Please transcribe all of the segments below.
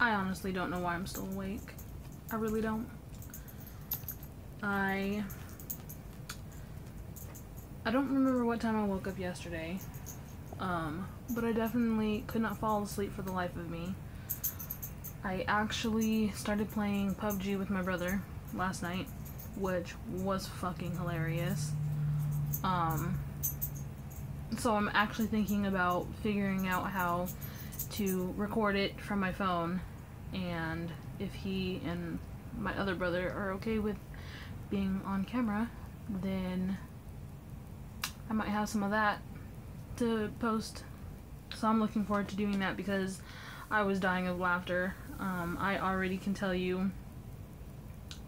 I honestly don't know why I'm still awake. I really don't. I don't remember what time I woke up yesterday, but I definitely could not fall asleep for the life of me. I actually started playing PUBG with my brother last night, which was fucking hilarious. So I'm actually thinking about figuring out how to record it from my phone, and if he and my other brother are okay with being on camera, then I might have some of that to post. So I'm looking forward to doing that because I was dying of laughter. I already can tell you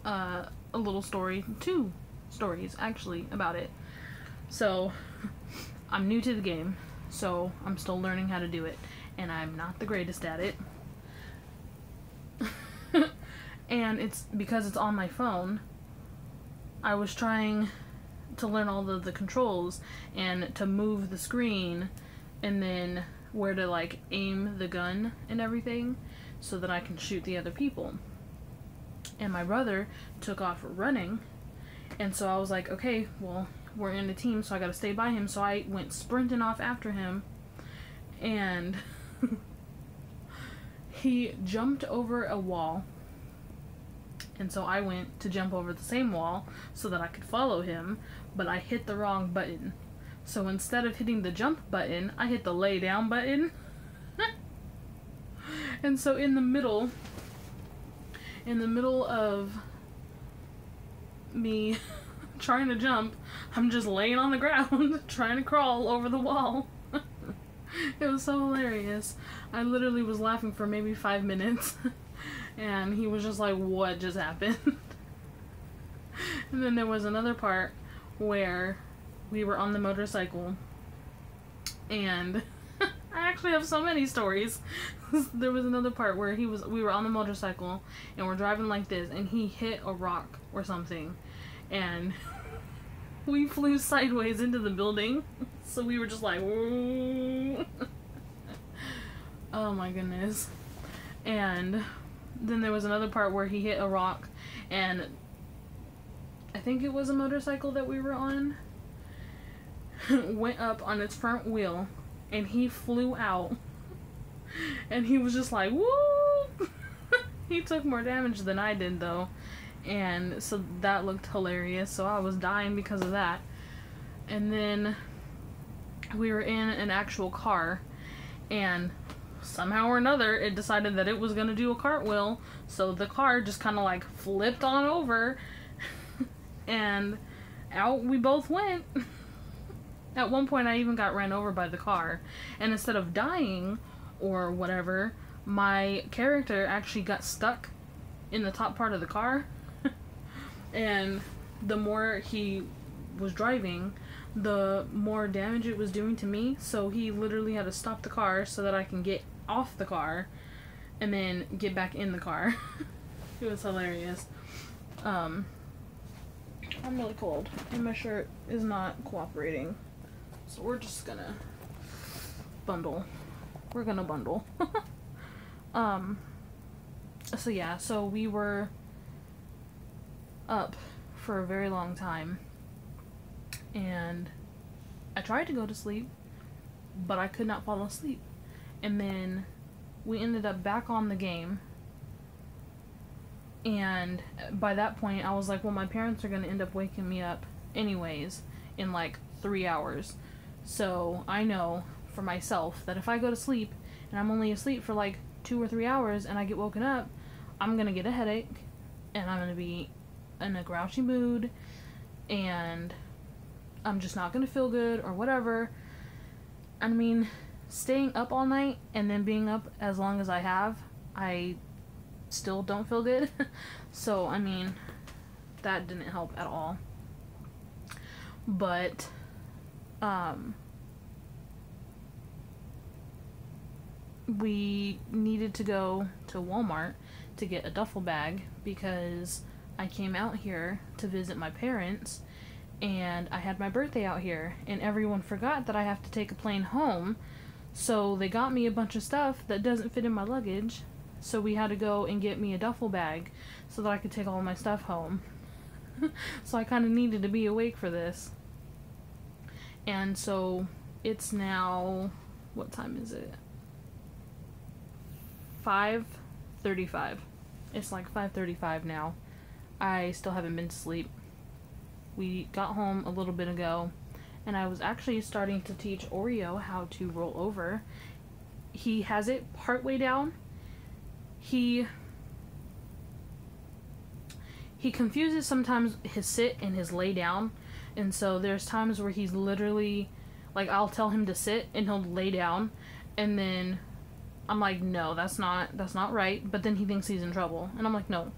a little story, 2 stories actually, about it. So I'm new to the game, so I'm still learning how to do it, and I'm not the greatest at it. And it's because it's on my phone. I was trying to learn all of the controls and to move the screen, and then where to like aim the gun and everything so that I can shoot the other people. And my brother took off running, and so I was like, okay, well, we're in a team, so I gotta stay by him. So I went sprinting off after him, and he jumped over a wall, and so I went to jump over the same wall so that I could follow him, but I hit the wrong button. So instead of hitting the jump button, I hit the lay down button. And so in the middle of me trying to jump, I'm just laying on the ground trying to crawl over the wall. It was so hilarious. I literally was laughing for maybe 5 minutes. And he was just like, what just happened? And then there was another part where we were on the motorcycle, and I actually have so many stories. There was another part where we were on the motorcycle and we're driving like this, and he hit a rock or something, and we flew sideways into the building. So we were just like, whoa. Oh my goodness. And then there was another part where he hit a rock, and I think it was a motorcycle that we were on, went up on its front wheel, and he flew out, and he was just like, woo. He took more damage than I did though, and so that looked hilarious. So I was dying because of that. And then we were in an actual car, and somehow or another it decided that it was gonna do a cartwheel, so the car just kind of like flipped on over and out we both went. At one point I even got ran over by the car, and instead of dying or whatever, my character actually got stuck in the top part of the car. And the more he was driving, the more damage it was doing to me, so he literally had to stop the car so that I can get off the car and then get back in the car. It was hilarious. I'm really cold and my shirt is not cooperating, so we're just gonna bundle. We're gonna bundle. So yeah, so we were up for a very long time, and I tried to go to sleep, but I could not fall asleep. And then we ended up back on the game, and by that point I was like, well, my parents are gonna end up waking me up anyways in like 3 hours, so I know for myself that if I go to sleep and I'm only asleep for like 2 or 3 hours and I get woken up, I'm gonna get a headache, and I'm gonna be in a grouchy mood, and I'm just not gonna feel good or whatever. I mean, staying up all night and then being up as long as I have, I still don't feel good. So I mean, that didn't help at all. But we needed to go to Walmart to get a duffel bag because I came out here to visit my parents, and I had my birthday out here, and everyone forgot that I have to take a plane home, so they got me a bunch of stuff that doesn't fit in my luggage. So we had to go and get me a duffel bag so that I could take all my stuff home. So I kind of needed to be awake for this. And so it's now, what time is it? 5:35. It's like 5:35 now. I still haven't been to sleep. We got home a little bit ago, and I was actually starting to teach Oreo how to roll over. He has it partway down. He confuses sometimes his sit and his lay down, and so there's times where he's literally, like, I'll tell him to sit and he'll lay down, and then I'm like, no, that's not right, but then he thinks he's in trouble, and I'm like, no,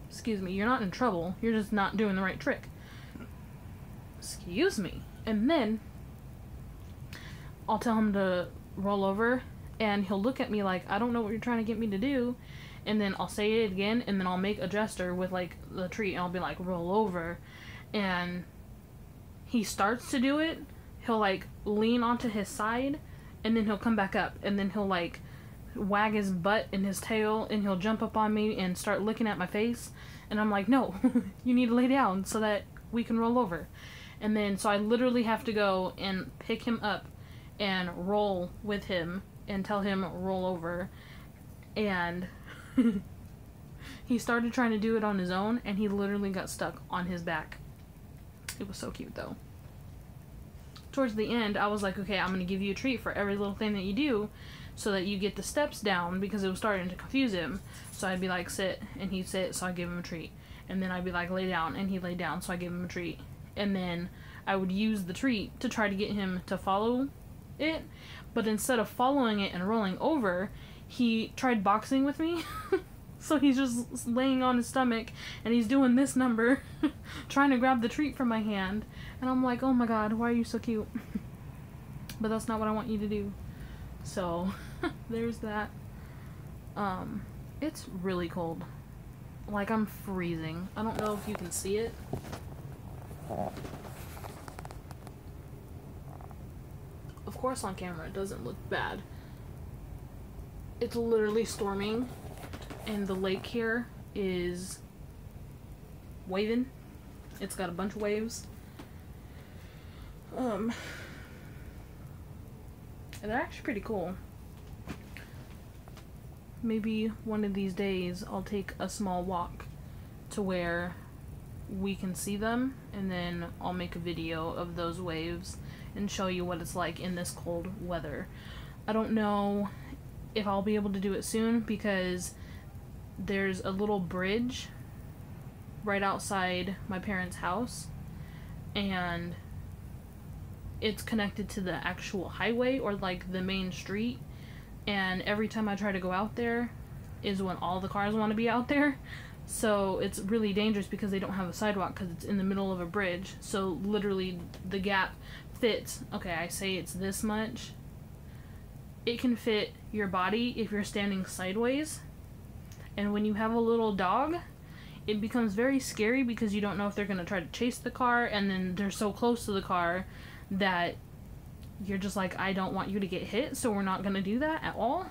excuse me, you're not in trouble, you're just not doing the right trick. Excuse me. And then I'll tell him to roll over, and he'll look at me like, I don't know what you're trying to get me to do. And then I'll say it again, and then I'll make a gesture with, like, the treat, and I'll be like, roll over. And he starts to do it. He'll, like, lean onto his side, and then he'll come back up, and then he'll, like, wag his butt and his tail, and he'll jump up on me and start looking at my face. And I'm like, no, you need to lay down so that we can roll over. And then, so I literally have to go and pick him up and roll with him and tell him roll over. And he started trying to do it on his own, and he literally got stuck on his back. It was so cute, though. Towards the end, I was like, okay, I'm going to give you a treat for every little thing that you do so that you get the steps down, because it was starting to confuse him. So I'd be like, sit, and he'd sit, so I give him a treat. And then I'd be like, lay down, and he'd lay down, so I give him a treat. And then I would use the treat to try to get him to follow it, but instead of following it and rolling over, he tried boxing with me. So he's just laying on his stomach, and he's doing this number, trying to grab the treat from my hand. And I'm like, oh my god, why are you so cute? But that's not what I want you to do. So, there's that. It's really cold. Like, I'm freezing. I don't know if you can see it. Of course on camera it doesn't look bad. It's literally storming, and the lake here is waving. It's got a bunch of waves. And they're actually pretty cool. Maybe one of these days I'll take a small walk to where we can see them, and then I'll make a video of those waves and show you what it's like in this cold weather. I don't know if I'll be able to do it soon, because there's a little bridge right outside my parents' house, and it's connected to the actual highway, or like the main street, and every time I try to go out there is when all the cars want to be out there. So it's really dangerous because they don't have a sidewalk, because it's in the middle of a bridge. So literally the gap fits, okay, I say it's this much, it can fit your body if you're standing sideways. And when you have a little dog, it becomes very scary, because you don't know if they're going to try to chase the car, and then they're so close to the car that you're just like, I don't want you to get hit, so we're not going to do that at all.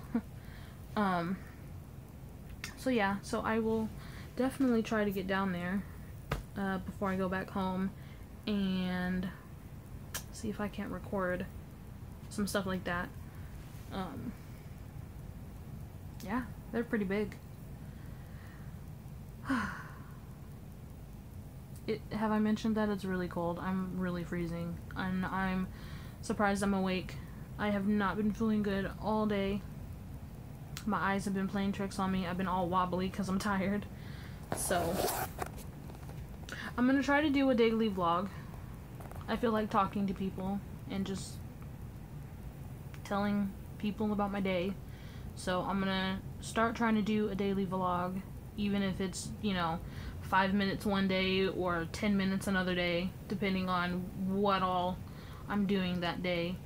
So yeah, so I will definitely try to get down there before I go back home and see if I can't record some stuff like that. Yeah, they're pretty big. Have I mentioned that it's really cold? I'm really freezing, and I'm surprised I'm awake. I have not been feeling good all day. My eyes have been playing tricks on me. I've been all wobbly because I'm tired. So, I'm gonna try to do a daily vlog. I feel like talking to people and just telling people about my day. So I'm gonna start trying to do a daily vlog, even if it's, you know, 5 minutes one day or 10 minutes another day, depending on what all I'm doing that day.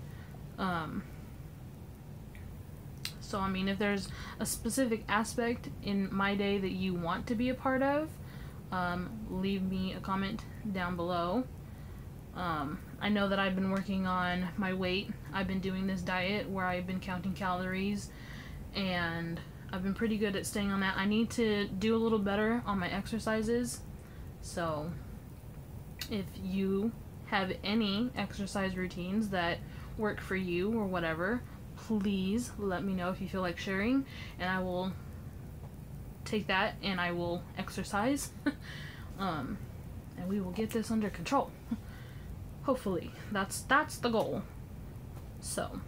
So I mean, if there's a specific aspect in my day that you want to be a part of, leave me a comment down below. I know that I've been working on my weight. I've been doing this diet where I've been counting calories, and I've been pretty good at staying on that. I need to do a little better on my exercises. So if you have any exercise routines that work for you or whatever, please let me know if you feel like sharing, and I will take that and I will exercise. And we will get this under control. Hopefully. That's the goal. So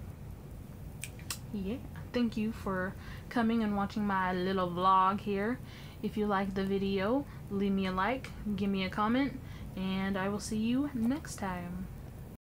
yeah, thank you for coming and watching my little vlog here. If you liked the video, leave me a like, give me a comment, and I will see you next time.